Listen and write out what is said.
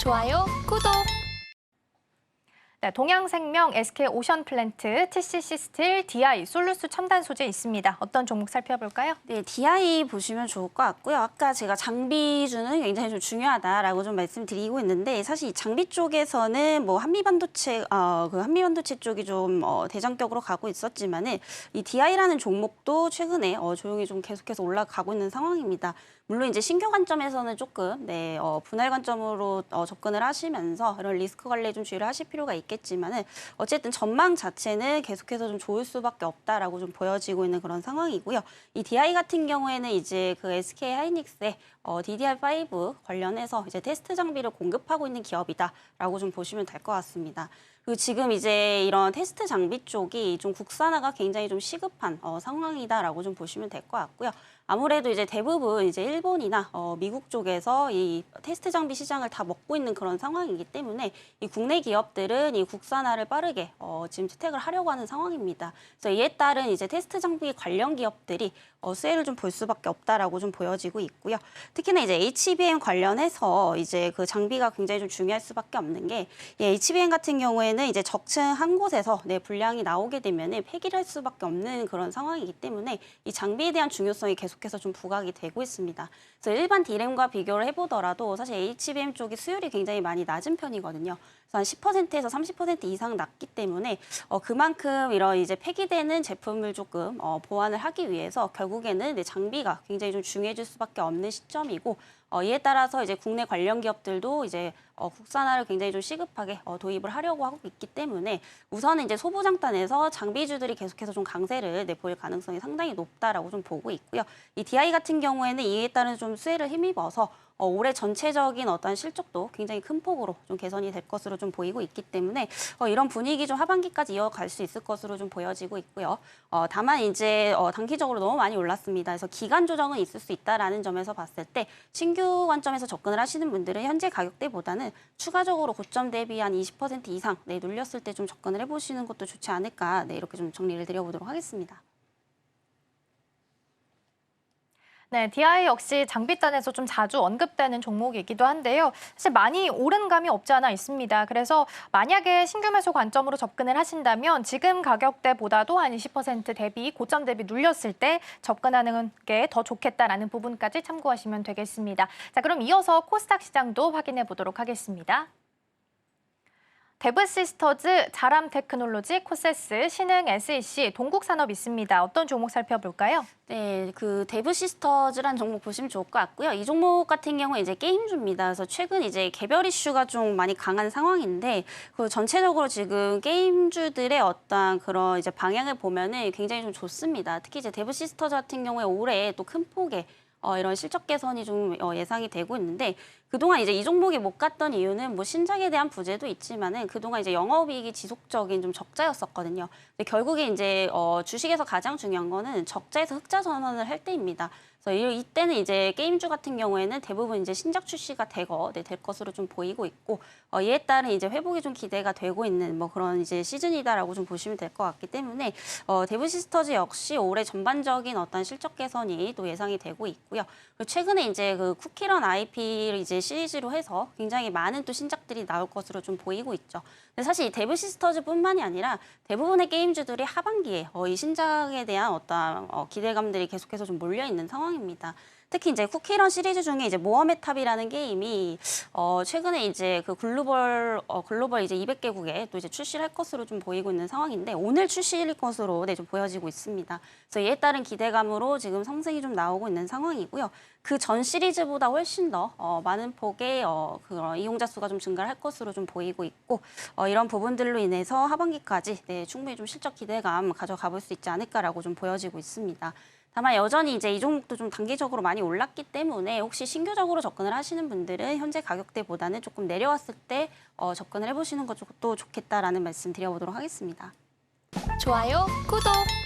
좋아요, 구독! 네, 동양생명, SK오션플랜트, TCC 스틸, DI, 솔루스 첨단 소재 있습니다. 어떤 종목 살펴볼까요? 네, DI 보시면 좋을 것 같고요. 아까 제가 장비주는 굉장히 좀 중요하다라고 좀 말씀드리고 있는데 사실 이 장비 쪽에서는 뭐 한미반도체 쪽이 좀 대장격으로 가고 있었지만은 이 DI라는 종목도 최근에 조용히 좀 계속해서 올라가고 있는 상황입니다. 물론 이제 신규 관점에서는 조금 분할 관점으로 접근을 하시면서 이런 리스크 관리에 좀 주의를 하실 필요가 있겠지만은 어쨌든 전망 자체는 계속해서 좀 좋을 수밖에 없다라고 좀 보여지고 있는 그런 상황이고요. 이 DI 같은 경우에는 이제 그 SK 하이닉스의 DDR5 관련해서 이제 테스트 장비를 공급하고 있는 기업이다라고 좀 보시면 될 것 같습니다. 그리고 지금 이제 이런 테스트 장비 쪽이 좀 국산화가 굉장히 좀 시급한 상황이다라고 좀 보시면 될 것 같고요. 아무래도 이제 대부분 이제 일본이나 미국 쪽에서 이 테스트 장비 시장을 다 먹고 있는 그런 상황이기 때문에 이 국내 기업들은 이 국산화를 빠르게 지금 채택을 하려고 하는 상황입니다. 그래서 이에 따른 이제 테스트 장비 관련 기업들이 수혜를 좀 볼 수밖에 없다라고 좀 보여지고 있고요. 특히나 이제 HBM 관련해서 이제 그 장비가 굉장히 좀 중요할 수밖에 없는 게 HBM 같은 경우에는 이제 적층 한 곳에서 불량이 나오게 되면은 폐기를 할 수밖에 없는 그런 상황이기 때문에 이 장비에 대한 중요성이 계속해서 좀 부각이 되고 있습니다. 그래서 일반 D램과 비교를 해보더라도 사실 HBM 쪽이 수율이 굉장히 많이 낮은 편이거든요. 그래서 한 10%에서 30% 이상 낮기 때문에 그만큼 이런 이제 폐기되는 제품을 조금 보완을 하기 위해서 결국에는 장비가 굉장히 좀 중요해질 수밖에 없는 시점이고 이에 따라서 이제 국내 관련 기업들도 이제 국산화를 굉장히 좀 시급하게 도입을 하려고 하고 있기 때문에 우선은 이제 소부장단에서 장비주들이 계속해서 좀 강세를 보일 가능성이 상당히 높다라고 좀 보고 있고요. 이 DI 같은 경우에는 이에 따른 좀 수혜를 힘입어서 올해 전체적인 어떤 실적도 굉장히 큰 폭으로 좀 개선이 될 것으로 좀 보이고 있기 때문에 이런 분위기 좀 하반기까지 이어갈 수 있을 것으로 좀 보여지고 있고요. 다만 이제 단기적으로 너무 많이 올랐습니다. 그래서 기간 조정은 있을 수 있다라는 점에서 봤을 때 신규 관점에서 접근을 하시는 분들은 현재 가격대보다는 추가적으로 고점 대비 한 20% 이상 눌렸을 때 좀 접근을 해보시는 것도 좋지 않을까 이렇게 좀 정리를 드려보도록 하겠습니다. 네, DI 역시 장비단에서 좀 자주 언급되는 종목이기도 한데요. 사실 많이 오른 감이 없지 않아 있습니다. 그래서 만약에 신규 매수 관점으로 접근을 하신다면 지금 가격대보다도 한 20% 대비, 고점 대비 눌렸을 때 접근하는 게 더 좋겠다라는 부분까지 참고하시면 되겠습니다. 자, 그럼 이어서 코스닥 시장도 확인해 보도록 하겠습니다. 데브시스터즈, 자람테크놀로지, 코세스, 신흥, SEC, 동국산업 있습니다. 어떤 종목 살펴볼까요? 네, 그 데브시스터즈란 종목 보시면 좋을 것 같고요. 이 종목 같은 경우에 이제 게임주입니다. 그래서 최근 이제 개별 이슈가 좀 많이 강한 상황인데, 그 전체적으로 지금 게임주들의 어떤 그런 이제 방향을 보면은 굉장히 좀 좋습니다. 특히 이제 데브시스터즈 같은 경우에 올해 또 큰 폭의 이런 실적 개선이 좀 예상이 되고 있는데 그동안 이제 이 종목이 못 갔던 이유는 뭐 신작에 대한 부재도 있지만은 그동안 이제 영업이익이 지속적인 좀 적자였었거든요. 근데 결국에 이제 주식에서 가장 중요한 거는 적자에서 흑자 전환을 할 때입니다. 그래서 이때는 이제 게임주 같은 경우에는 대부분 이제 신작 출시가 될 것으로 좀 보이고 있고 이에 따른 이제 회복이 좀 기대가 되고 있는 뭐 그런 이제 시즌이다라고 좀 보시면 될 것 같기 때문에 데브시스터즈 역시 올해 전반적인 어떤 실적 개선이 또 예상이 되고 있고요. 그리고 최근에 이제 그 쿠키런 IP를 이제 시리즈로 해서 굉장히 많은 또 신작들이 나올 것으로 좀 보이고 있죠. 근데 사실 이 데브시스터즈뿐만이 아니라 대부분의 게임주들이 하반기에 이 신작에 대한 어떤 기대감들이 계속해서 좀 몰려 있는 상황입니다. 특히 이제 쿠키런 시리즈 중에 이제 모험의 탑이라는 게임이 최근에 이제 그 글로벌 이제 200개국에 또 이제 출시를 할 것으로 좀 보이고 있는 상황인데 오늘 출시일 것으로 좀 보여지고 있습니다. 그래서 이에 따른 기대감으로 지금 상승이 좀 나오고 있는 상황이고요. 그 전 시리즈보다 훨씬 더 많은 폭의 그런 이용자 수가 좀 증가를 할 것으로 좀 보이고 있고 이런 부분들로 인해서 하반기까지 충분히 좀 실적 기대감 가져가 볼 수 있지 않을까라고 좀 보여지고 있습니다. 다만 여전히 이제 이 종목도 좀 단기적으로 많이 올랐기 때문에 혹시 신규적으로 접근을 하시는 분들은 현재 가격대보다는 조금 내려왔을 때 접근을 해보시는 것도 좋겠다라는 말씀 드려보도록 하겠습니다. 좋아요, 구독!